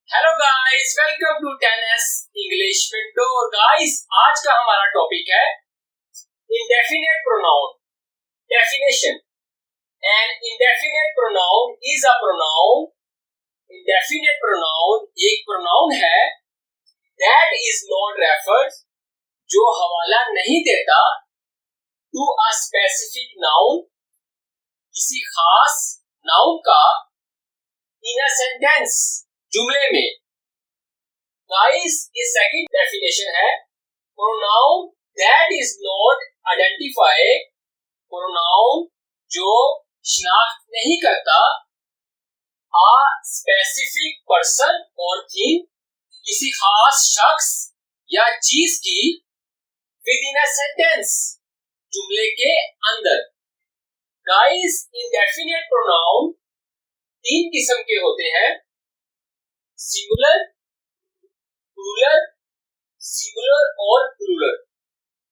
Hello guys, welcome to 10S English window. Guys, आज का हमारा टॉपिक है indefinite pronoun. Definition: an indefinite pronoun is a pronoun. Indefinite pronoun एक pronoun है that is not referred, जो हवाला नहीं देता, टू अ स्पेसिफिक नाउन, किसी खास नाउन का, इन अ सेंटेंस, जुमले में। गाइस, ये सेकंड डेफिनेशन है pronoun that is not identify, pronoun जो शिनाख्त नहीं करता, अ स्पेसिफिक पर्सन और थिंग, किसी खास शख्स या चीज की, विद इन अ सेंटेंस, जुमले के अंदर। गाइस, इंडेफिनेट प्रोनाउन तीन किस्म के होते हैं: सिंगुलर, प्लूरल, सिंगुलर और प्लूरल।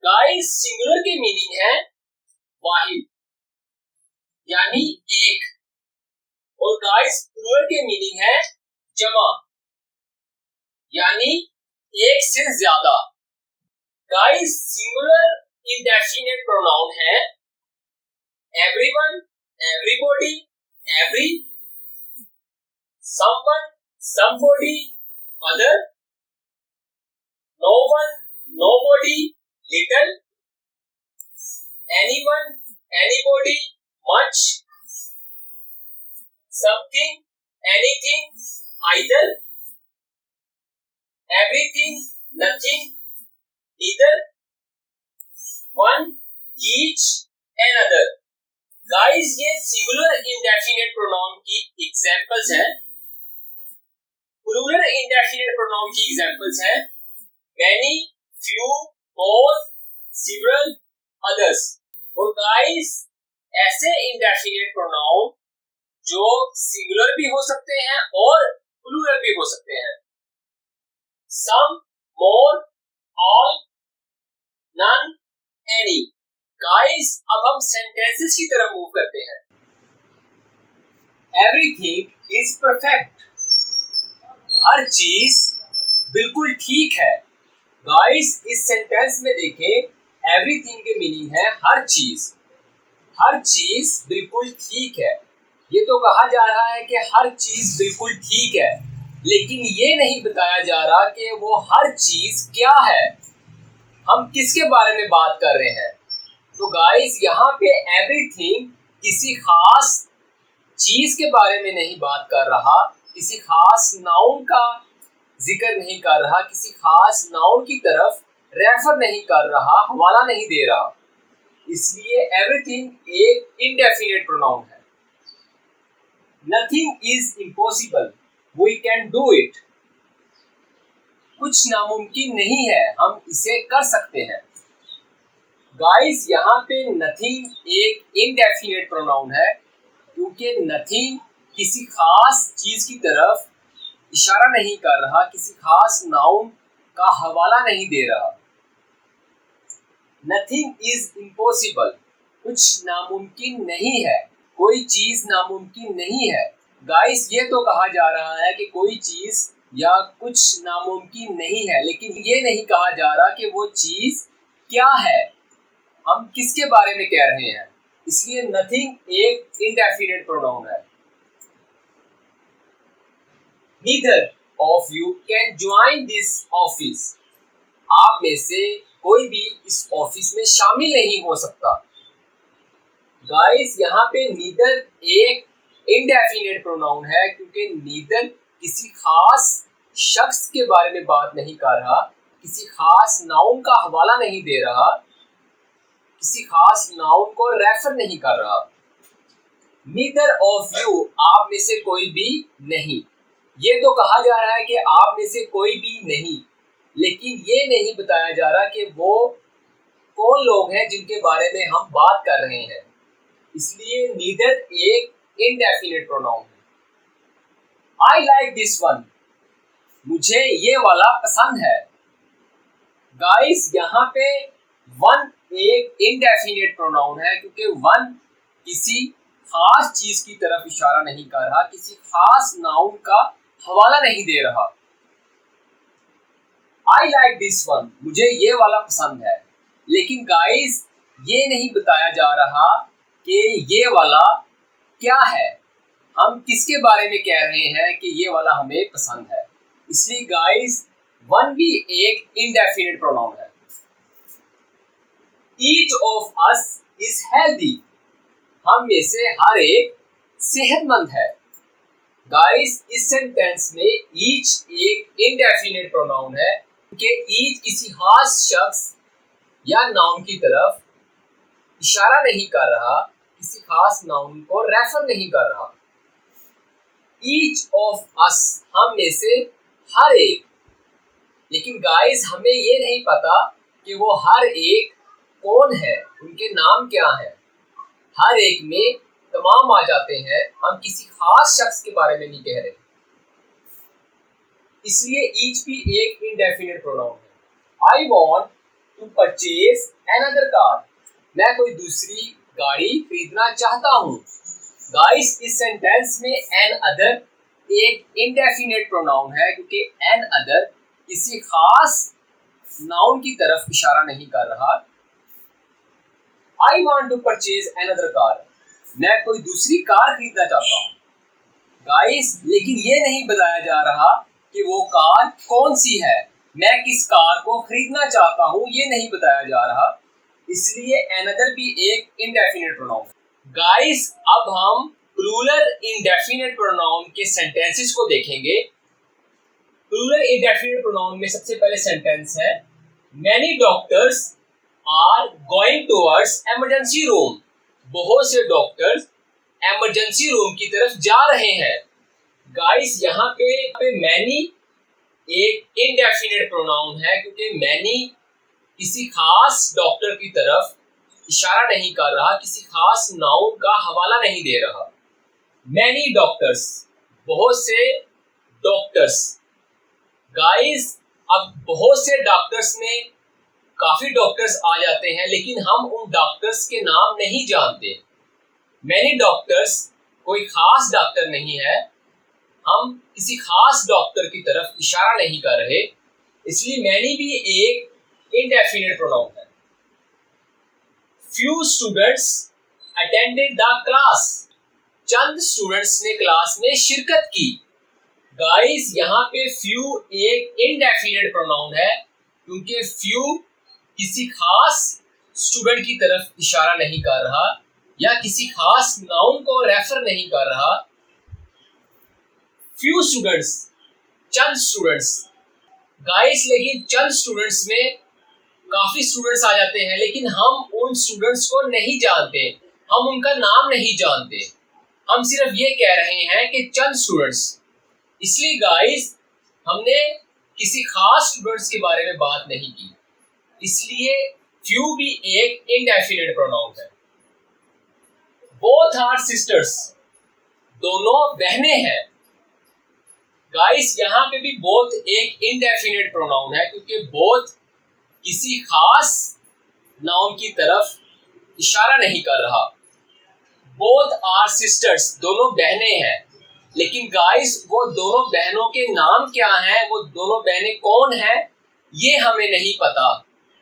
गाइस, सिंगुलर के मीनिंग है वाहिद, यानी एक, और गाइस प्लूरल के मीनिंग है जमा, यानी एक से ज्यादा। गाइस, सिंगुलर इंडेफिनेट प्रोनाउन है everyone, everybody, every, someone, somebody, other, no one, nobody, little, anyone, anybody, much, something, anything, either, everything, nothing, neither, one, each, another। Guys, ये सिंगुलर इंडेफिनेट प्रोनाउन की examples हैं। Plural indefinite pronoun की examples हैं many, few, both, several, others। और guys, ऐसे indefinite pronoun जो singular भी हो सकते हैं और प्लूरल भी हो सकते हैं: some, more, all, none, any। Guys, अब हम सेंटेंसेस की तरफ मूव करते हैं। एवरीथिंग इज परफेक्ट, हर चीज बिल्कुल ठीक है। गाइस, इस सेंटेंस में देखें, एवरीथिंग के मीनिंग है हर चीज। हर चीज बिल्कुल ठीक है। ये तो कहा जा रहा है कि हर चीज बिल्कुल ठीक है, लेकिन ये नहीं बताया जा रहा कि वो हर चीज क्या है, हम किसके बारे में बात कर रहे हैं। तो गाइस, यहाँ पे एवरीथिंग किसी खास चीज के बारे में नहीं बात कर रहा, किसी खास नाउन का जिक्र नहीं कर रहा, किसी खास नाउन की तरफ रेफर नहीं कर रहा, हवाला नहीं दे रहा। इसलिए एवरीथिंग एक इंडेफिनेट प्रोनाउन है। Nothing is impossible, we can do it, कुछ नामुमकिन नहीं है, हम इसे कर सकते हैं। गाइस, यहाँ पे नथिंग एक इंडेफिनेट प्रोनाउन है, क्योंकि नथिंग किसी खास चीज की तरफ इशारा नहीं कर रहा, किसी खास नाउन का हवाला नहीं दे रहा। नथिंग इज इम्पॉसिबल, कुछ नामुमकिन नहीं है, कोई चीज नामुमकिन नहीं है। गाइस, ये तो कहा जा रहा है कि कोई चीज या कुछ नामुमकिन नहीं है, लेकिन ये नहीं कहा जा रहा कि वो चीज क्या है, हम किसके बारे में कह रहे हैं। इसलिए नथिंग एक इंडेफिनेट प्रोनाउन है। Neither of you can join this office, आप में से कोई भी इस ऑफिस में शामिल नहीं हो सकता। गाइस, यहाँ पे neither एक इंडेफिनेट प्रोनाउन है, क्योंकि neither किसी खास शख्स के बारे में बात नहीं कर रहा, किसी खास नाउन का हवाला नहीं दे रहा, किसी खास नाउन को रेफर नहीं कर रहा। Neither of you, आप में से कोई भी नहीं। ये तो कहा जा रहा है कि आप में से कोई भी नहीं, लेकिन ये नहीं बताया जा रहा कि वो कौन लोग हैं जिनके बारे में हम बात कर रहे हैं। इसलिए नीदर एक इंडेफिनेट प्रोनाउन है। आई लाइक दिस वन, मुझे ये वाला पसंद है। गाइस, यहाँ पे वन एक इंडेफिनेट प्रोनाउन है, क्योंकि वन किसी खास चीज की तरफ इशारा नहीं कर रहा, किसी खास नाउन का हवाला नहीं दे रहा। आई लाइक दिस वन, मुझे ये वाला पसंद है। लेकिन गाइस ये नहीं बताया जा रहा कि ये वाला क्या है, हम किसके बारे में कह रहे हैं कि ये वाला हमें पसंद है। इसलिए गाइस वन भी एक इंडेफिनिट प्रोनाउन है। Each of us is healthy, हम में से हर एक सेहतमंद है। गाइस इस सेंटेंस में ईच एक इंडेफिनिट प्रोनाउन है कि ईच किसी खास शख्स या नाउन की तरफ इशारा नहीं कर रहा, किसी खास नाउन को रेफर नहीं कर रहा। ईच ऑफ अस, हम में से हर एक। लेकिन गाइस हमें ये नहीं पता कि वो हर एक कौन है, उनके नाम क्या है। हर एक में तमाम आ जाते हैं, हम किसी खास शख्स के बारे में नहीं कह रहे। इसलिए ईच भी एक इंडेफिनिट प्रोनाउन है। I want to purchase another car, मैं कोई दूसरी गाड़ी खरीदना चाहता हूँ। गाइस इस सेंटेंस में एन अदर एक इंडेफिनिट प्रोनाउन है क्योंकि एन अदर किसी खास नाउन की तरफ इशारा नहीं कर रहा। I want to purchase another car, मैं कोई दूसरी कार खरीदना चाहता हूँ। गाइस लेकिन ये नहीं बताया जा रहा कि वो कार कौन सी है, मैं किस कार को खरीदना चाहता हूँ, ये नहीं बताया जा रहा। इसलिए अनदर भी एक इंडेफिनिट प्रोनाउन है। गाइस अब हम प्लूरल इंडेफिनिट प्रोनाउन के सेंटेंसेस को देखेंगे। प्लूरल इंडेफिनिट प्रोनाउन में सबसे पहले सेंटेंस है many doctors are going towards emergency room, बहुत से डॉक्टर्स इमरजेंसी रूम की तरफ जा रहे हैं। गाइस यहाँ पे मैनी एक इंडेफिनिट प्रोनाउन है क्योंकि मैनी किसी खास डॉक्टर की तरफ इशारा नहीं कर रहा, किसी खास नाउन का हवाला नहीं दे रहा। मैनी डॉक्टर्स, बहुत से डॉक्टर्स। गाइस अब बहुत से डॉक्टर्स में काफी डॉक्टर्स आ जाते हैं, लेकिन हम उन डॉक्टर्स के नाम नहीं जानते। मैनी डॉक्टर्स कोई खास डॉक्टर नहीं है, हम किसी खास डॉक्टर की तरफ इशारा नहीं कर रहे। इसलिए मैनी भी एक इंडेफिनिट प्रोनाउन है। Few students attended the class, Chand students ने क्लास में शिरकत की। गाइस यहाँ पे फ्यू एक इंडेफिनिट प्रोनाउन है क्योंकि फ्यू किसी खास स्टूडेंट की तरफ इशारा नहीं कर रहा या किसी खास नाउन को रेफर नहीं कर रहा। फ्यू स्टूडेंट्स, चंद स्टूडेंट्स। गाइस लेकिन चंद स्टूडेंट्स में काफी स्टूडेंट्स आ जाते हैं, लेकिन हम उन स्टूडेंट्स को नहीं जानते, हम उनका नाम नहीं जानते, हम सिर्फ ये कह रहे हैं कि चंद स्टूडेंट्स। इसलिए गाइस हमने किसी खास स्टूडेंट्स के बारे में बात नहीं की। इसलिए फ्यू भी एक इंडेफिनिट प्रोनाउन है। बोथ आर सिस्टर्स, दोनों बहनें हैं। गाइस यहाँ पे भी बोथ एक इंडेफिनिट प्रोनाउन है क्योंकि बोथ किसी खास नाउन की तरफ इशारा नहीं कर रहा। बोथ आर सिस्टर्स, दोनों बहनें हैं। लेकिन गाइस वो दोनों बहनों के नाम क्या हैं, वो दोनों बहनें कौन हैं, ये हमें नहीं पता।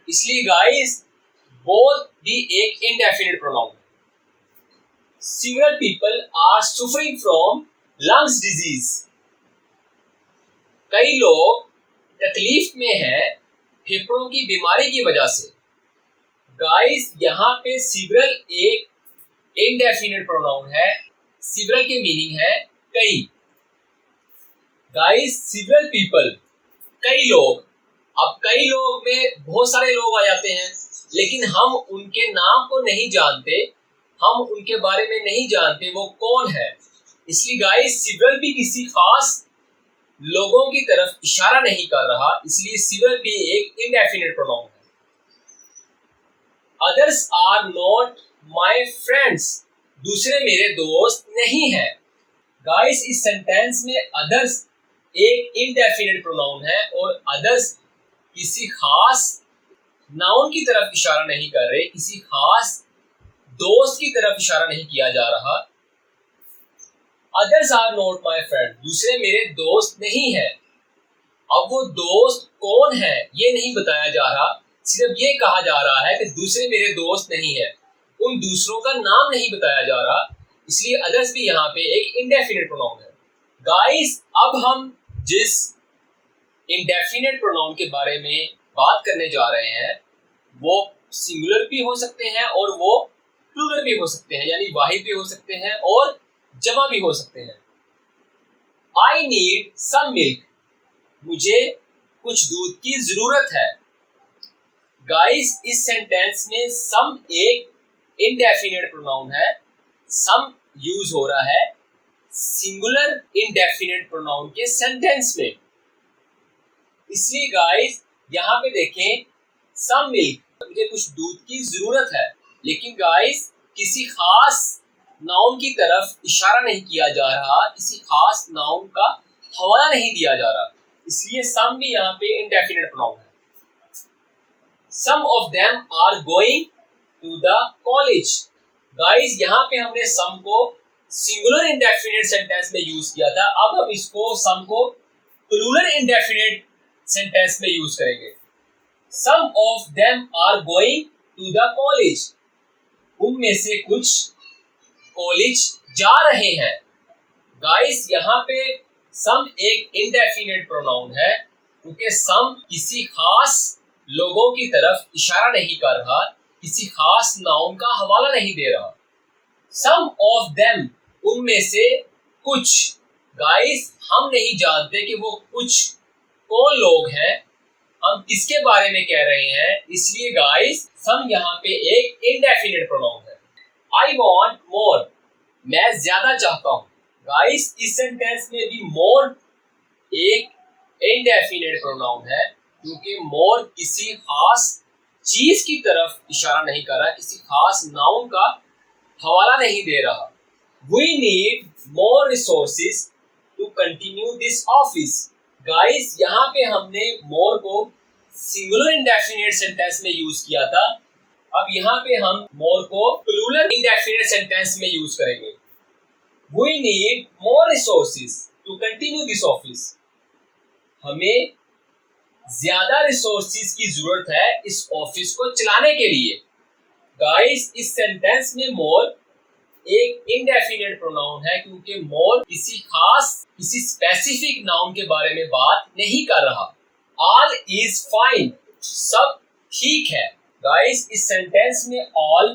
इसलिए गाइस बोथ भी एक इंडेफिनिट प्रोनाउन है। Several people are suffering from lungs disease, कई लोग तकलीफ में हैं फेफड़ों की बीमारी की वजह से। गाइस यहाँ पे several एक इंडेफिनिट प्रोनाउन है। several के मीनिंग है कई। गाइस several people, कई लोग। अब कई लोग में बहुत सारे लोग आ जाते हैं, लेकिन हम उनके नाम को नहीं जानते, हम उनके बारे में नहीं जानते वो कौन है। इसलिए गाइस several भी किसी खास लोगों की तरफ इशारा नहीं कर रहा, इसलिए several भी एक इंडेफिनिट प्रोनाउन है। Others are not my friends, दूसरे मेरे दोस्त नहीं हैं। गाइस इस सेंटेंस में others एक इंडेफिनिट प्रोनाउन है और others किसी खास नाउन की तरफ इशारा नहीं कर रहे, किसी खास दोस्त की तरफ इशारा नहीं किया जा रहा। Others are not my friend, दूसरे मेरे दोस्त नहीं है। अब वो दोस्त कौन है ये नहीं बताया जा रहा, सिर्फ ये कहा जा रहा है कि दूसरे मेरे दोस्त नहीं है। उन दूसरों का नाम नहीं बताया जा रहा, इसलिए अदर्स भी यहाँ पे एक इंडेफिनिट प्रोनाउन है। गाइस, अब हम जिस इंडेफिनिट प्रोनाउन के बारे में बात करने जा रहे हैं वो सिंगुलर भी हो सकते हैं और वो प्लूरल भी हो सकते हैं, यानी वाहिद भी हो सकते हैं और जमा भी हो सकते हैं। आई नीड सम मिल्क, मुझे कुछ दूध की जरूरत है। गाइस, इस सेंटेंस में सम एक इंडेफिनिट प्रोनाउन है, सम यूज हो रहा है सिंगुलर इंडेफिनिट प्रोनाउन के सेंटेंस में। इसलिए गाइस यहाँ पे देखें सम मिल्क, मुझे कुछ दूध की जरूरत है, लेकिन गाइस किसी खास नाउन की तरफ इशारा नहीं किया जा रहा, किसी खास नाउन का हवाला नहीं दिया जा रहा, इसलिए सम भी यहाँ पे इंडेफिनिट प्रोनाउन है। Some of them are going to the college. Guys यहाँ पे हमने सम को सिंगुलर इंडेफिनिट सेंटेंस में यूज किया था, अब हम इसको सम को प्लूरल इंडेफिनिट सेंटेंस में यूज करेंगे। Some of them are going to the college, उनमें से कुछ कॉलेज जा रहे हैं। गाइस यहाँ पे सम एक इंडेफिनिट प्रोनाउन है, क्योंकि सम किसी खास लोगों की तरफ इशारा नहीं कर रहा, किसी खास नाउन का हवाला नहीं दे रहा। सम ऑफ देम, उनमें से कुछ। गाइस हम नहीं जानते कि वो कुछ कौन लोग हैं, हम किसके बारे में कह रहे हैं, इसलिए गाइस सम यहाँ पे एक इंडेफिनिट प्रोनाउन है। आई वॉन्ट मोर, मैं ज्यादा चाहता हूँ। गाइस इस सेंटेंस में भी मोर एक इंडेफिनिट प्रोनाउन है, क्योंकि मोर किसी खास चीज की तरफ इशारा नहीं कर रहा, किसी खास नाउन का हवाला नहीं दे रहा। We need more resources to continue this office. Guys यहाँ पे हमने मोर को सिंगुलर इंडेफिनिट सेंटेंस में यूज किया था, अब यहाँ पे हम मोर को प्लूरल इंडेफिनिट सेंटेंस में यूज करेंगे। We need more resources to continue this office, हमें ज्यादा रिसोर्सेज की जरूरत है इस ऑफिस को चलाने के लिए। गाइस इस सेंटेंस में मोर एक इंडेफिनिट प्रोनाउन है, क्योंकि मोर किसी खास किसी स्पेसिफिक नाउन के बारे में बात नहीं कर रहा। ऑल इज फाइन, सब ठीक है। गाइस इस सेंटेंस में ऑल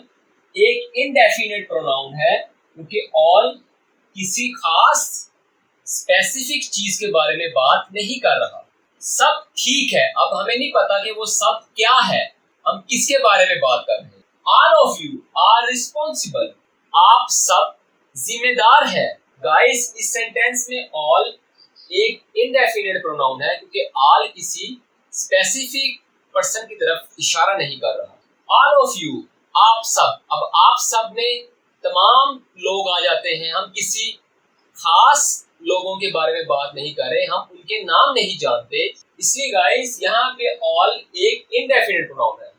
एक इंडेफिनिट प्रोनाउन है, क्योंकि ऑल किसी खास स्पेसिफिक चीज के बारे में बात नहीं कर रहा। सब ठीक है, अब हमें नहीं पता कि वो सब क्या है, हम किसके बारे में बात कर रहे हैं। All of you are responsible, आप सब जिम्मेदार हैं। गाइस इस सेंटेंस में ऑल एक इंडेफिनिट प्रोनाउन है, क्योंकि ऑल किसी स्पेसिफिक पर्सन की तरफ इशारा नहीं कर रहा। ऑल ऑफ यू, आप सब, अब आप सब में तमाम लोग आ जाते हैं, हम किसी खास लोगों के बारे में बात नहीं कर रहे, हम उनके नाम नहीं जानते, इसलिए गाइस यहाँ पे ऑल एक इंडेफिनिट प्रोनाउन है।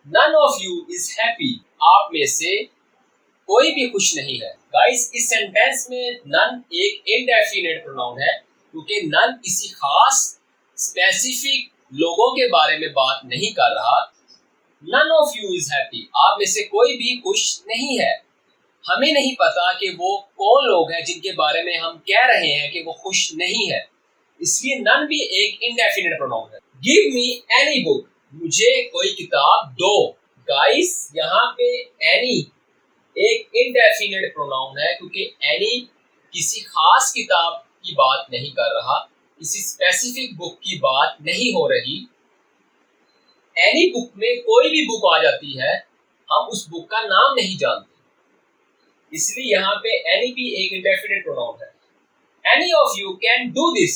None of you is happy, आप में से कोई भी खुश नहीं है। गाइस इस सेंटेंस में नन एक इंडेफिनिट प्रोनाउन है, क्योंकि नन किसी खास स्पेसिफिक लोगों के बारे में बात नहीं कर रहा। None of you is happy, आप में से कोई भी खुश नहीं है। हमें नहीं पता कि वो कौन लोग हैं जिनके बारे में हम कह रहे हैं कि वो खुश नहीं है, इसलिए नन भी एक इंडेफिनिट प्रोनाउन है। गिव मी एनी बुक, मुझे कोई किताब दो। गाइस यहाँ पे एनी एक इंडेफिनिट प्रोनाउन है, क्योंकि एनी किसी खास किताब की बात नहीं कर रहा, किसी स्पेसिफिक बुक की बात नहीं हो रही। एनी बुक में कोई भी बुक आ जाती है, हम उस बुक का नाम नहीं जानते, इसलिए यहाँ पे एनी भी एक इंडेफिनिट प्रोनाउन है। Any of you can do this,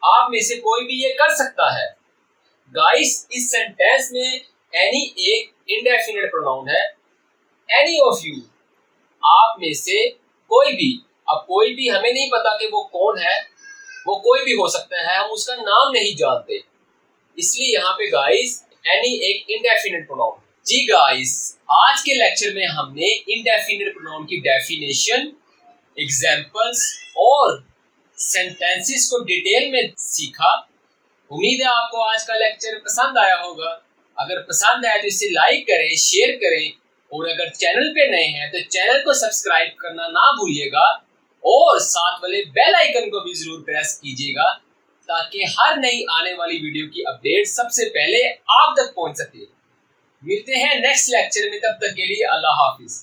आप में से कोई भी ये कर सकता है। गाइस इस सेंटेंस में एनी एक इंडेफिनिट प्रोनाउन है। एनी ऑफ यू, आप में से कोई भी, अब कोई भी हमें नहीं पता कि वो कौन है, वो कोई भी हो सकता है, हम उसका नाम नहीं जानते, इसलिए यहाँ पे गाइस एनी एक इंडेफिनिट प्रोनाउन। जी गाइस आज के लेक्चर में हमने इंडेफिनिट प्रोनाउन की डेफिनेशन एग्जाम्पल्स और सेंटेंसेस को डिटेल में सीखा। उम्मीद है आपको आज का लेक्चर पसंद आया होगा। अगर पसंद आया तो इसे लाइक करें, शेयर करें, और अगर चैनल पे नए हैं तो चैनल को सब्सक्राइब करना ना भूलिएगा और साथ वाले बेल आइकन को भी जरूर प्रेस कीजिएगा ताकि हर नई आने वाली वीडियो की अपडेट सबसे पहले आप तक पहुंच सके। मिलते हैं नेक्स्ट लेक्चर में, तब तक के लिए अल्लाह हाफिज।